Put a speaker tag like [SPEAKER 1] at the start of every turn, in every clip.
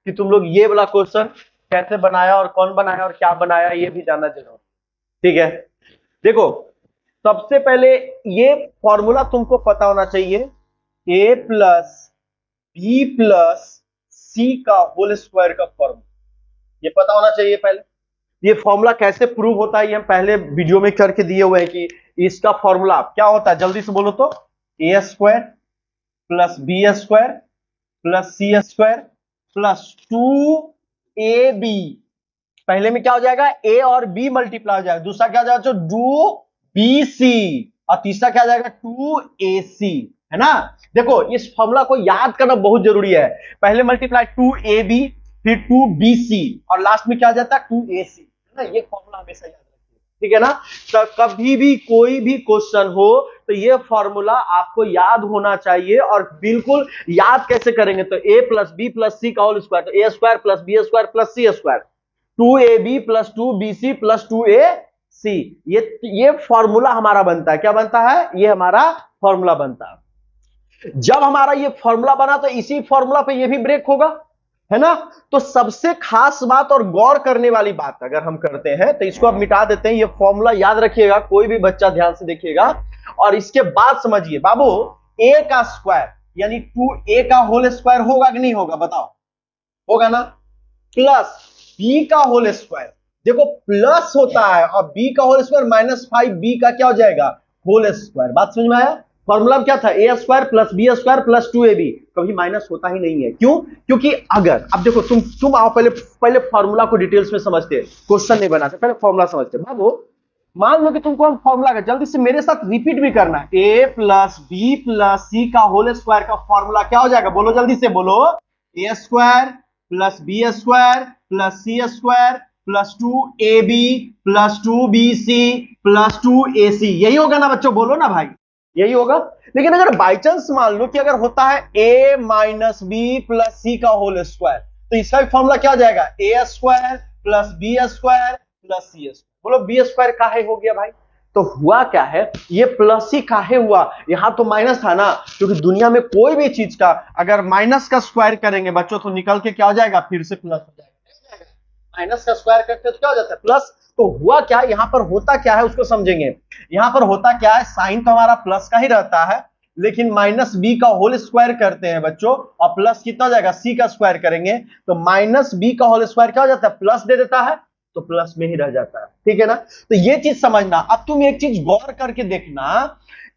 [SPEAKER 1] कि तुम लोग ये वाला क्वेश्चन कैसे बनाया और कौन बनाया और क्या बनाया ये भी जानना जरूरी। ठीक है, देखो सबसे पहले ये फॉर्मूला तुमको पता होना चाहिए, ए प्लस बी प्लस सी का होल स्क्वायर का फॉर्मूला ये पता होना चाहिए पहले। ये फॉर्मूला कैसे प्रूव होता है ये हम पहले वीडियो में करके दिए हुए हैं कि इसका फॉर्मूला क्या होता है, जल्दी से बोलो तो, a square plus B square plus c square plus 2ab। पहले में क्या हो जाएगा, ए और बी मल्टीप्लाई हो जाएगा, दूसरा क्या हो जाएगा, 2bc, और तीसरा क्या हो जाएगा 2ac, है ना। देखो इस फॉर्मूला को याद करना बहुत जरूरी है, पहले मल्टीप्लाई 2ab फिर 2bc और लास्ट में क्या आ जाता है 2ac, है ना। ये फॉर्मूला हमेशा याद रखिए, ठीक है ना। तो कभी भी कोई भी क्वेश्चन हो तो ये फॉर्मूला आपको याद होना चाहिए। और बिल्कुल याद कैसे करेंगे, तो a plus b plus c का होल स्क्वायर, तो a square plus B square plus c square, 2ab plus 2bc plus 2ac, ये फॉर्मूला हमारा बनता है। क्या बनता है, ये हमारा फॉर्मूला बनता है। जब हमारा ये फॉर्मूला बना तो इसी फॉर्मूला पे ये भी ब्रेक होगा, है ना। तो सबसे खास बात और गौर करने वाली बात अगर हम करते हैं तो इसको अब मिटा देते हैं, ये फॉर्मूला याद रखिएगा, कोई भी बच्चा ध्यान से देखिएगा और इसके बाद समझिए। बाबू a का स्क्वायर यानी 2a का होल स्क्वायर होगा कि नहीं होगा, बताओ, होगा ना। प्लस b का होल स्क्वायर, देखो प्लस होता है और b का होल स्क्वायर -5b का क्या हो जाएगा, होल स्क्वायर। बात समझ में आया। फॉर्मूला क्या था, a square plus B square plus 2ab, कभी माइनस होता ही नहीं है। क्यों, क्योंकि अगर अब देखो तुम आओ पहले फॉर्मूला को डिटेल्स में समझते, क्वेश्चन नहीं बनाते, पहले फॉर्मूला समझते। बाबू मान लो कि तुमको हम फॉर्मूला का जल्दी से मेरे साथ रिपीट भी करना है, ए प्लस बी प्लस सी का होल स्क्वायर का फॉर्मूला क्या हो जाएगा, बोलो जल्दी से बोलो, a square plus B square plus c square plus 2ab plus 2bc plus 2ac, यही होगा ना बच्चों, बोलो ना भाई, यही होगा। लेकिन अगर बाई चांस मान लो कि अगर होता है a minus B plus c का होल स्क्वायर, तो इसका भी फॉर्मूला क्या हो जाएगा, a square plus B square plus c square. बोलो बी स्क्वायर काहे हो गया भाई, तो हुआ क्या है, ये प्लस ही काहे हुआ, यहां तो माइनस था ना, क्योंकि दुनिया में कोई भी चीज का अगर माइनस का स्क्वायर करेंगे बच्चों तो निकल के क्या हो जाएगा, फिर से प्लस हो जाएगा। माइनस का स्क्वायर करते तो क्या हो जाता है, प्लस। तो हुआ क्या, यहां पर होता क्या है उसको समझेंगे। यहां पर होता क्या है, साइन तो हमारा प्लस का ही रहता है, लेकिन माइनस बी का होल स्क्वायर करते हैं बच्चों, और प्लस कितना हो जाएगा, सी का स्क्वायर करेंगे तो माइनस बी का होल स्क्वायर क्या हो जाता है, प्लस दे देता है, तो प्लस में ही रह जाता है, ठीक है ना। तो ये चीज समझना। अब तुम एक चीज गौर करके देखना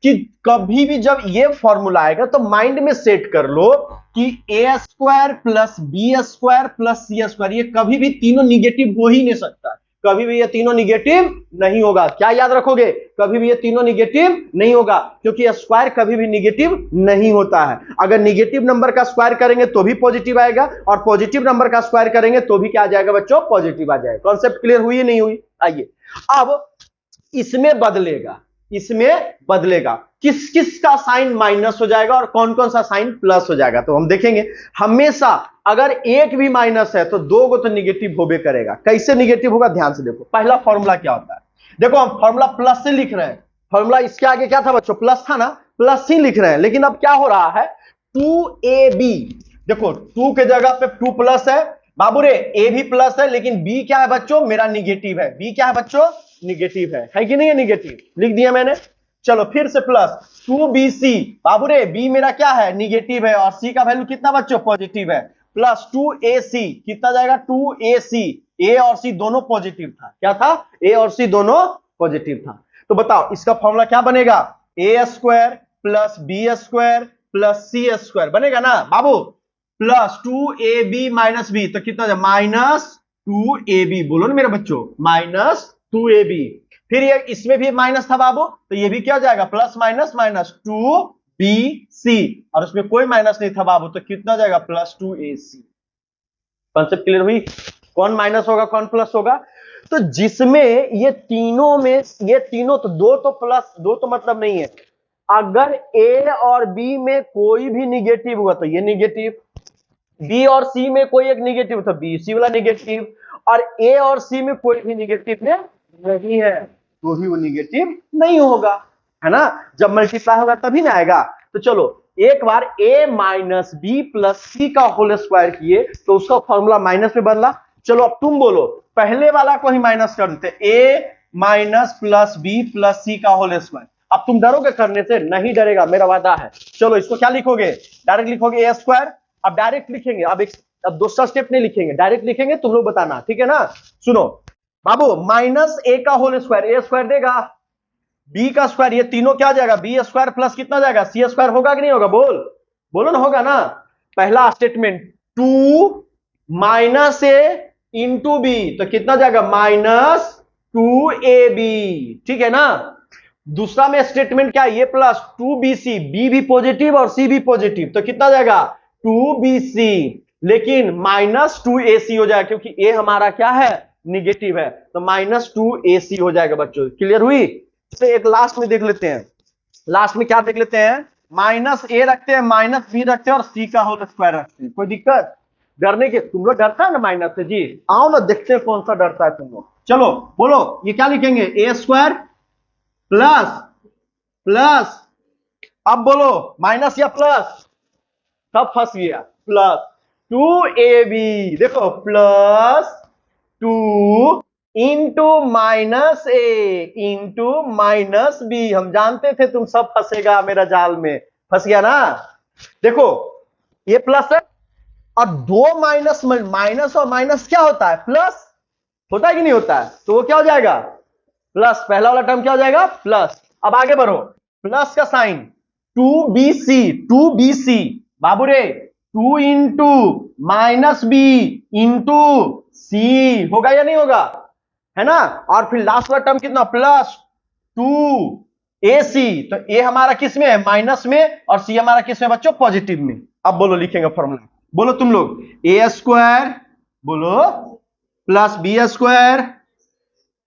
[SPEAKER 1] कि कभी भी जब ये फॉर्मूला आएगा तो माइंड में सेट कर लो कि a square plus B square plus c square, ये कभी भी तीनों निगेटिव हो ही नहीं सकता, कभी भी ये तीनों निगेटिव नहीं होगा। क्या याद रखोगे, कभी भी ये तीनों निगेटिव नहीं होगा, क्योंकि स्क्वायर कभी भी निगेटिव नहीं होता है। अगर निगेटिव नंबर का स्क्वायर करेंगे तो भी पॉजिटिव आएगा, और पॉजिटिव नंबर का स्क्वायर करेंगे तो भी क्या आ जाएगा बच्चों, पॉजिटिव आ जाएगा। कॉन्सेप्ट क्लियर हुई नहीं हुई, आइए अब इसमें बदलेगा, इसमें बदलेगा, किस किस का साइन माइनस हो जाएगा और कौन कौन सा साइन प्लस हो जाएगा, तो हम देखेंगे। हमेशा अगर एक भी माइनस है तो दो को तो निगेटिव होबे करेगा। कैसे निगेटिव होगा, ध्यान से देखो। पहला फॉर्मूला क्या होता है, देखो हम फॉर्मूला प्लस से लिख रहे हैं, फॉर्मूला इसके आगे क्या था बच्चों, प्लस था ना, प्लस ही लिख रहे हैं। लेकिन अब क्या हो रहा है, 2ab, देखो 2 के जगह पे 2 प्लस है, बाबू रे ए भी प्लस है, लेकिन बी क्या है बच्चों, मेरा निगेटिव है। बी क्या है बच्चों, निगेटिव है कि नहीं है, निगेटिव लिख दिया मैंने। चलो फिर से प्लस 2bc, बाबू रे बी मेरा क्या है, निगेटिव है, और सी का वैल्यू कितना बच्चों, पॉजिटिव है, प्लस 2ac, कितना जाएगा 2ac, ए और सी दोनों पॉजिटिव था। क्या था, ए और सी दोनों पॉजिटिव था। तो बताओ इसका फॉर्मूला क्या बनेगा, a square plus B square plus c square बनेगा ना बाबू, प्लस 2ab माइनस बी, तो कितना माइनस 2ab, बोलो ना मेरे बच्चों, माइनस 2ab। फिर ये इसमें भी माइनस था बाबू, तो ये भी क्या हो जाएगा, प्लस माइनस माइनस 2bc, और उसमें कोई माइनस नहीं था बाबू, तो कितना हो जाएगा, प्लस 2ac। कॉन्सेप्ट क्लियर हुई, कौन माइनस होगा कौन प्लस होगा। तो जिसमें ये तीनों में, ये तीनों तो दो तो प्लस, दो तो मतलब नहीं है, अगर ए और बी में कोई भी निगेटिव हुआ तो ये निगेटिव, बी और सी में कोई एक निगेटिव तो बी सी वाला निगेटिव, और ए और सी में कोई भी निगेटिव नहीं है तो ही वो निगेटिव नहीं होगा, है ना। जब मल्टीप्लाई होगा तभी ना आएगा। तो चलो एक बार a minus B plus c का होल स्क्वायर किए तो उसका फॉर्मूला माइनस में बदला। चलो अब तुम बोलो, पहले वाला को ही माइनस कर देते, a minus plus b plus c का होल स्क्वायर। अब तुम डरोगे करने से? नहीं डरेगा, मेरा वादा है। चलो इसको क्या लिखोगे? डायरेक्ट लिखोगे a स्क्वायर। अब डायरेक्ट लिखेंगे, अब दूसरा स्टेप नहीं लिखेंगे, डायरेक्ट लिखेंगे, तुम लोग बताना, ठीक है ना? सुनो बाबू, माइनस a का होल स्क्वायर, a स्क्वायर देगा, b का स्क्वायर, ये तीनों क्या जाएगा? b स्क्वायर प्लस कितना जाएगा? c स्क्वायर होगा कि नहीं होगा? बोलो ना, होगा ना? पहला स्टेटमेंट 2 माइनस ए इंटू बी, तो कितना जाएगा? माइनस 2ab, ठीक है ना? दूसरा में स्टेटमेंट क्या है? ये प्लस 2bc, b भी पॉजिटिव और c भी पॉजिटिव, तो कितना जाएगा? 2bc, लेकिन माइनस 2ac हो जाएगा क्योंकि a हमारा क्या है? निगेटिव है, तो माइनस 2ac हो जाएगा। बच्चों क्लियर हुई? तो एक लास्ट में देख लेते हैं, लास्ट में क्या देख लेते हैं? माइनस ए रखते हैं, माइनस बी रखते हैं और सी का होल स्क्वायर रखते हैं। कोई दिक्कत? डरने के? तुम लोग डरता है ना माइनस से? जी आओ ना, देखते हैं कौन सा डरता है तुम लोग। चलो बोलो, ये क्या लिखेंगे? ए स्क्वायर प्लस प्लस, अब बोलो माइनस या प्लस? सब फंस गया। प्लस 2ab, देखो प्लस 2 इंटू माइनस ए इंटू माइनस बी। हम जानते थे तुम सब फंसेगा मेरा जाल में, फंस गया ना? देखो ये प्लस है और दो माइनस, माइनस और माइनस क्या होता है? प्लस होता है कि नहीं होता है? तो वो क्या हो जाएगा? प्लस, पहला वाला टर्म क्या हो जाएगा? प्लस। अब आगे बढ़ो, प्लस का साइन, 2bc बाबू रे, 2 इंटू माइनस बी इंटू सी, होगा या नहीं होगा? है ना? और फिर लास्ट वाला टर्म कितना? प्लस 2ac, तो a हमारा किस में है? माइनस में, और c हमारा किस में बच्चों? पॉजिटिव में। अब बोलो, लिखेंगे फॉर्मूला, बोलो तुम लोग, a स्क्वायर बोलो plus B square,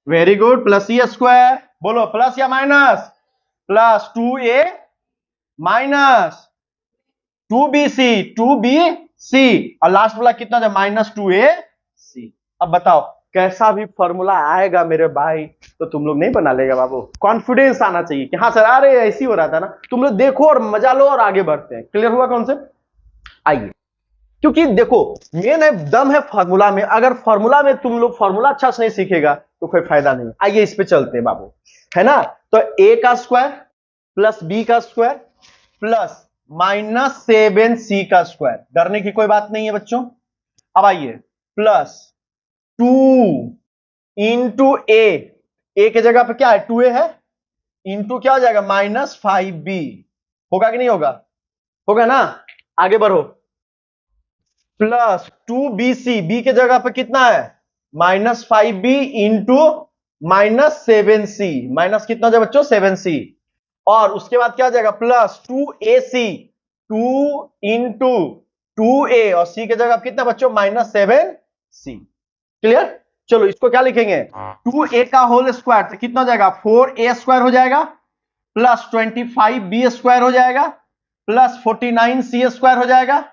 [SPEAKER 1] very good, plus c square, बोलो प्लस या minus? Plus 2a minus 2bc और लास्ट वाला कितना है? Minus 2ac। अब बताओ कैसा भी फॉर्मूला आएगा मेरे भाई तो तुम लोग नहीं बना लेगा बाबू? कॉन्फिडेंस आना चाहिए कि हाँ सर, अरे ऐसे ही हो रहा था ना। तुम लोग देखो और मजा लो और आगे बढ़ते हैं। क्लियर हुआ कॉन्सेप्ट? आइए, क्योंकि देखो मेन है, दम है फॉर्मूला में। अगर फॉर्मूला में तुम लोग फॉर्मूला अच्छा से नहीं सीखेगा तो कोई फायदा नहीं। आइए इस पे चलते हैं बाबू, है ना? तो a का स्क्वायर प्लस b का स्क्वायर प्लस माइनस 7c का स्क्वायर, डरने की कोई बात नहीं है बच्चों। अब आइए, प्लस 2 इंटू ए के जगह पे क्या है? 2a है, इंटू क्या हो जाएगा? माइनस 5b, होगा कि नहीं होगा? होगा ना? आगे बढ़ो, प्लस 2bc, बी के जगह पे कितना है? Minus 5b into minus 7c, minus कितना हो जाएगा बच्चों? 7c, और उसके बाद क्या हो जाएगा? प्लस 2ac, 2 इंटू 2a, और c के जगह कितना बच्चों? Minus 7c। क्लियर? चलो इसको क्या लिखेंगे? 2a का होल स्क्वायर, तो कितना हो जाएगा? 4a स्क्वायर हो जाएगा, प्लस 25b स्क्वायर हो जाएगा, प्लस 49c स्क्वायर हो जाएगा।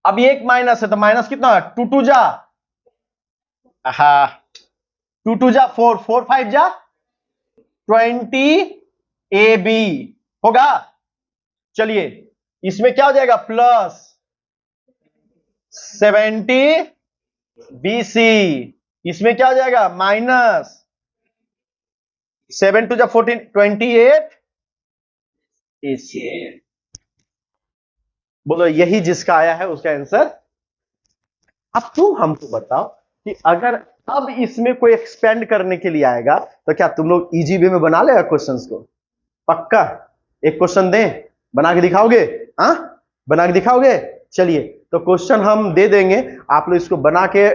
[SPEAKER 1] अब ये एक माइनस है तो माइनस कितना? 2 2 जा, हाँ 2 2 जा 4, 4 5 जा 20ab होगा। चलिए इसमें क्या हो जाएगा? प्लस 70bc, इसमें क्या हो जाएगा? माइनस 7 2 जा 14, 28ac। बोलो यही जिसका आया है उसका आंसर। अब तुम हमको बताओ कि अगर अब इसमें कोई एक्सपेंड करने के लिए आएगा तो क्या तुम लोग इजी वे में बना लेगा क्वेश्चंस को? पक्का? एक क्वेश्चन दें, बना के दिखाओगे? हाँ बना के दिखाओगे? चलिए तो क्वेश्चन हम दे देंगे, आप लोग इसको बना के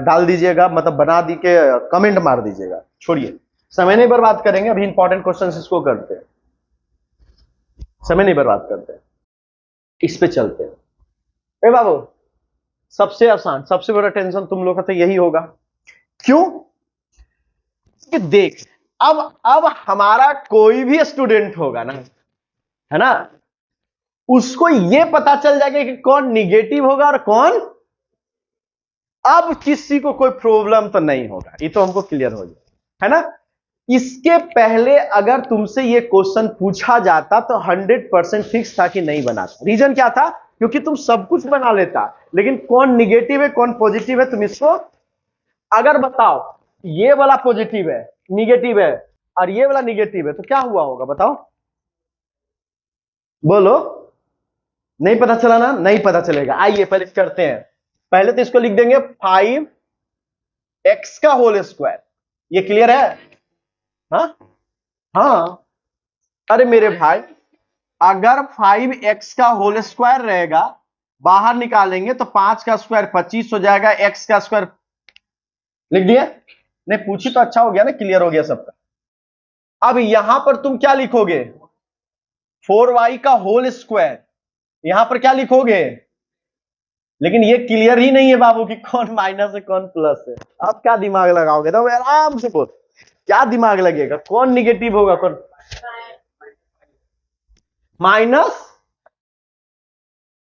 [SPEAKER 1] डाल दीजिएगा, मतलब बना दी के कमेंट मार दीजिएगा। छोड़िए, समय नहीं बर्बाद करेंगे, अभी इंपॉर्टेंट क्वेश्चन इसको करते हैं, समय नहीं बर्बाद करते, इस पे चलते हैं। ए बाबू, सबसे आसान, सबसे बड़ा टेंशन तुम लोग का तो यही होगा। क्यों? कि देख, अब हमारा कोई भी स्टूडेंट होगा ना, है ना, उसको ये पता चल जाएगा कि कौन निगेटिव होगा और कौन, अब किसी को कोई प्रॉब्लम तो नहीं होगा, ये तो हमको क्लियर हो जाए, है ना? इसके पहले अगर तुमसे ये क्वेश्चन पूछा जाता तो 100% फिक्स था कि नहीं बनाता। रीजन क्या था? क्योंकि तुम सब कुछ बना लेता, लेकिन कौन निगेटिव है कौन पॉजिटिव है तुम इसको अगर बताओ, ये वाला पॉजिटिव है, निगेटिव है, और ये वाला निगेटिव है, तो क्या हुआ होगा बताओ? बोलो। नहीं पता चला ना? नहीं पता चलेगा। आइए पहले करते हैं। पहले तो इसको लिख देंगे 5x का होल स्क्वायर। ये क्लियर है? हाँ हाँ। अरे मेरे भाई, अगर 5x का होल स्क्वायर रहेगा, बाहर निकालेंगे तो 5 का स्क्वायर 25 हो जाएगा, x का स्क्वायर लिख दिया। नहीं पूछी तो अच्छा हो गया ना, क्लियर हो गया सबका। अब यहां पर तुम क्या लिखोगे? 4y का होल स्क्वायर। यहां पर क्या लिखोगे? लेकिन ये क्लियर ही नहीं है बाबू कि कौन माइनस है कौन प्लस है। अब क्या दिमाग लगाओगे? तो आराम से बोल, क्या दिमाग लगेगा? कौन निगेटिव होगा कौन माइनस?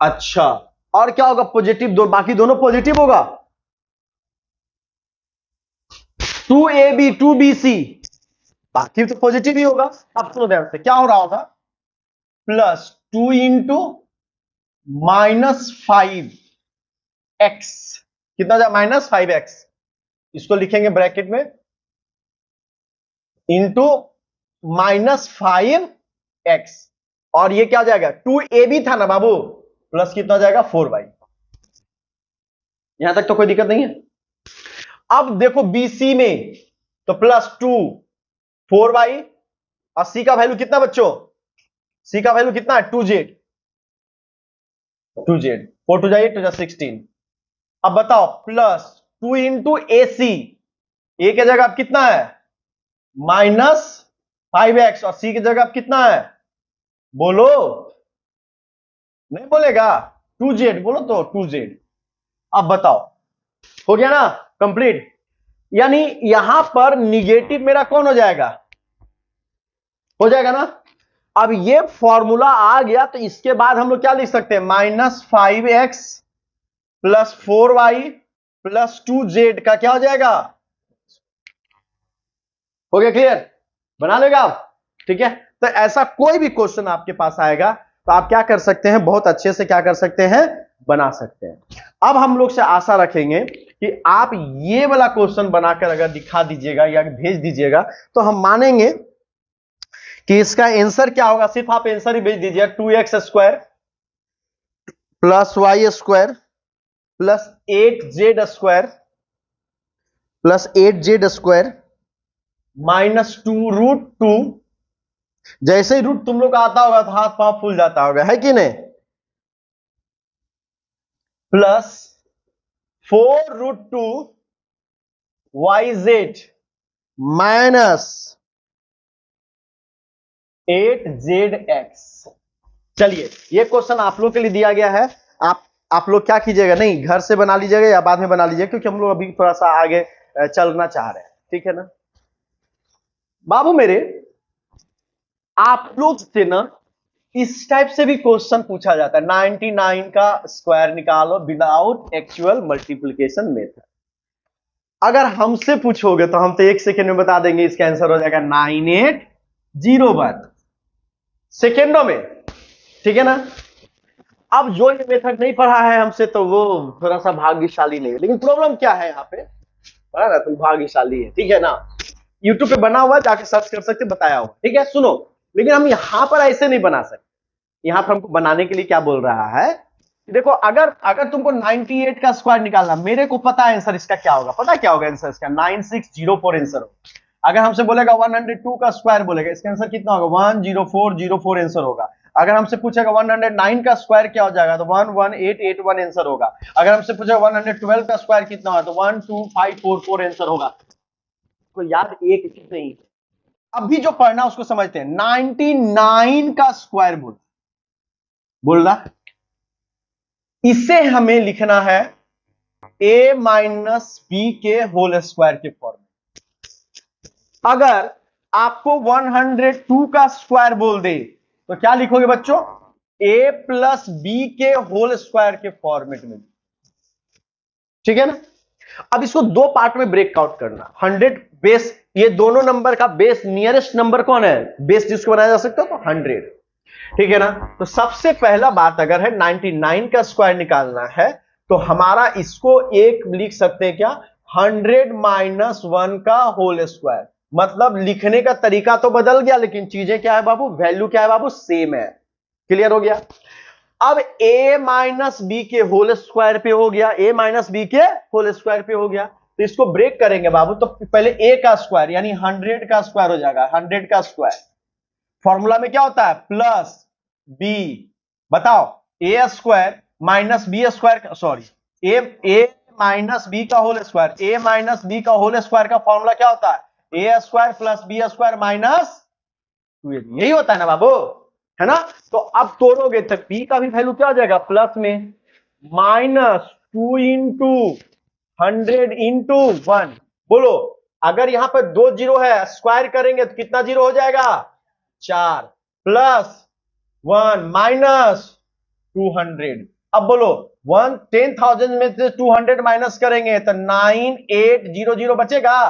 [SPEAKER 1] अच्छा, और क्या होगा? पॉजिटिव। दो बाकी दोनों पॉजिटिव होगा। 2ab 2bc बाकी तो पॉजिटिव ही होगा। अब सुनो ध्यान से, क्या हो रहा होगा? प्लस 2 इंटू -5x कितना हो जाए? -5x। इसको लिखेंगे ब्रैकेट में इंटू -5x, और ये क्या हो जाएगा? 2ab था ना बाबू, प्लस कितना हो जाएगा? 4y। यहां तक तो कोई दिक्कत नहीं है। अब देखो BC में तो +2 4y, और C का वैल्यू कितना बच्चों? C का वैल्यू कितना है? 2z 4 2 8 2 16। अब बताओ, +2 इंटू AC, A की जगह अब कितना है? -5x, और C की जगह अब कितना है? बोलो। नहीं बोलेगा? 2z बोलो तो 2z। अब बताओ, हो गया ना कंप्लीट? यानी यहां पर निगेटिव मेरा कौन हो जाएगा? हो जाएगा ना? अब ये फॉर्मूला आ गया तो इसके बाद हम लोग क्या लिख सकते हैं? -5x + 4y + 2z का क्या हो जाएगा? हो गया क्लियर? बना लेगा आप? ठीक है। तो ऐसा कोई भी क्वेश्चन आपके पास आएगा तो आप क्या कर सकते हैं? बहुत अच्छे से क्या कर सकते हैं? बना सकते हैं। अब हम लोग से आशा रखेंगे कि आप ये वाला क्वेश्चन बनाकर अगर दिखा दीजिएगा या भेज दीजिएगा तो हम मानेंगे कि इसका आंसर क्या होगा। सिर्फ आप आंसर ही भेज दीजिए, 2x² + y² + 8z² + 8z² -2√2। जैसे ही रूट तुम लोग का आता होगा तो हाथ पांव फूल जाता होगा, है कि नहीं? +4√2 yz -8zx। चलिए, ये क्वेश्चन आप लोग के लिए दिया गया है। आप लोग क्या कीजिएगा? नहीं, घर से बना लीजिएगा या बाद में बना लीजिएगा, क्योंकि हम लोग अभी थोड़ा सा आगे चलना चाह रहे हैं। ठीक है ना बाबू मेरे? आप लोग से ना इस टाइप से भी क्वेश्चन पूछा जाता है, 99 का स्क्वायर निकालो विदाउट एक्चुअल मल्टीप्लिकेशन मेथड। अगर हमसे पूछोगे तो हम तो 1 सेकेंड में बता देंगे, इसका आंसर हो जाएगा 9801 सेकेंडों में। ठीक है ना? अब जो ये मेथड नहीं पढ़ा है हमसे तो वो थोड़ा सा भाग्यशाली नहीं है। लेकिन प्रॉब्लम क्या है यहाँ पे? पता ना, तुम भाग्यशाली है। ठीक है ना? यूट्यूब पे बना हुआ, जाके सर्च कर सकते, बताया हुआ। ठीक है, सुनो। लेकिन हम यहां पर ऐसे नहीं बना सकते। यहां पर हमको बनाने के लिए क्या बोल रहा है? देखो, अगर अगर तुमको 98 का स्क्वायर निकालना, मेरे को पता है आंसर इसका क्या होगा। पता क्या होगा आंसर इसका? 9604 आंसर होगा। अगर हमसे बोलेगा 102 का स्क्वायर बोलेगा, इसका आंसर कितना होगा? 10404 आंसर होगा। अगर हमसे पूछेगा 109 का स्क्वायर क्या हो जाएगा, तो 11881 आंसर होगा। अगर हमसे पूछेगा 112 का स्क्वायर कितना होगा, तो 12544 आंसर होगा। तो याद एक चीज नहीं, अभी जो पढ़ना उसको समझते हैं। 99 का स्क्वायर बोल रहा, इसे हमें लिखना है a - b के होल स्क्वायर के फॉर्म में। अगर आपको 102 का स्क्वायर बोल दे तो क्या लिखोगे बच्चों? a + b के होल स्क्वायर के फॉर्मेट में। ठीक है ना? अब इसको दो पार्ट में ब्रेकआउट करना। 100 बेस ये दोनों नंबर का बेस नियरेस्ट नंबर कौन है, बेस जिसको बनाया जा सकता है तो 100, ठीक है ना। तो सबसे पहला बात अगर है 99 का स्क्वायर निकालना है तो हमारा इसको एक लिख सकते हैं क्या, 100 माइनस 1 का होल स्क्वायर। मतलब लिखने का तरीका तो बदल गया लेकिन चीजें क्या है बाबू, वैल्यू क्या है बाबू, सेम है। क्लियर हो गया। अब a माइनस बी के होल स्क्वायर पे हो गया, a माइनस बी के होल स्क्वायर पे हो गया, तो इसको ब्रेक करेंगे बाबू। तो पहले a का स्क्वायर यानी 100 का स्क्वायर हो जाएगा, 100 का स्क्वायर। फॉर्मूला में क्या होता है, प्लस b, बताओ a square minus b square, sorry a minus B का whole square, a minus B का होल स्क्वायर का फॉर्मूला क्या होता है, a square plus B square minus 2ab, यही होता है ना बाबू, है ना। तो अब तोड़ोगे तो b का भी वैल्यू क्या हो जाएगा, प्लस में माइनस 2 इंटू 100 इंटू 1। बोलो अगर यहां पर 2 जीरो है, स्क्वायर करेंगे तो कितना जीरो हो जाएगा, 4, प्लस 1 माइनस 200। अब बोलो 10,000 में से 200 माइनस करेंगे तो 9800 बचेगा,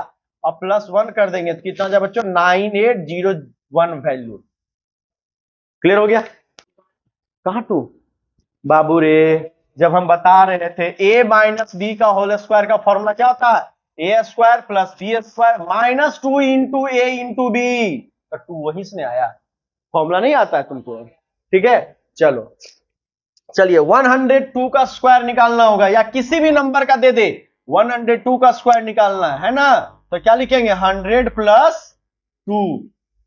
[SPEAKER 1] और प्लस 1 कर देंगे तो कितना जाए बच्चों, 9801 वैल्यू। क्लियर हो गया। कहां टू बाबू रे, जब हम बता रहे थे a माइनस बी का होल स्क्वायर का फॉर्मूला क्या होता है, a square plus B square minus 2 into A into B, तो 2 वहीं से आया, फॉर्मूला नहीं आता है तुमको, ठीक है। चलो चलिए 102 का स्क्वायर निकालना होगा, या किसी भी नंबर का दे दे 102 का स्क्वायर निकालना है ना, तो क्या लिखेंगे 100 प्लस 2,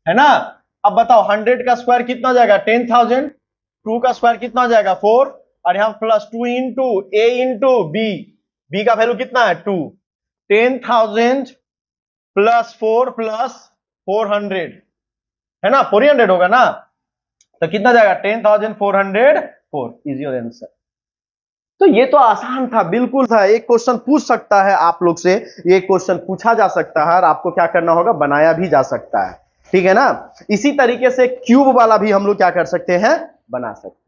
[SPEAKER 1] है ना। अब बताओ 100 का स्क्वायर कितना हो जाएगा 10,000, 2 का स्क्वायर कितना हो जाएगा 4, और यहां plus 2 into A into B, B का वैल्यू कितना है 2, 10,000 प्लस 4 प्लस 400, है ना, 400 होगा ना, तो कितना जाएगा 10,404, इजी आंसर। तो ये तो आसान था, बिल्कुल था। एक क्वेश्चन पूछ सकता है आप लोग से, ये क्वेश्चन पूछा जा सकता है और आपको क्या करना होगा, बनाया भी जा सकता है, ठीक है ना। इसी तरीके से क्यूब वाला भी हम लोग क्या कर सकते हैं, बना सकते हैं।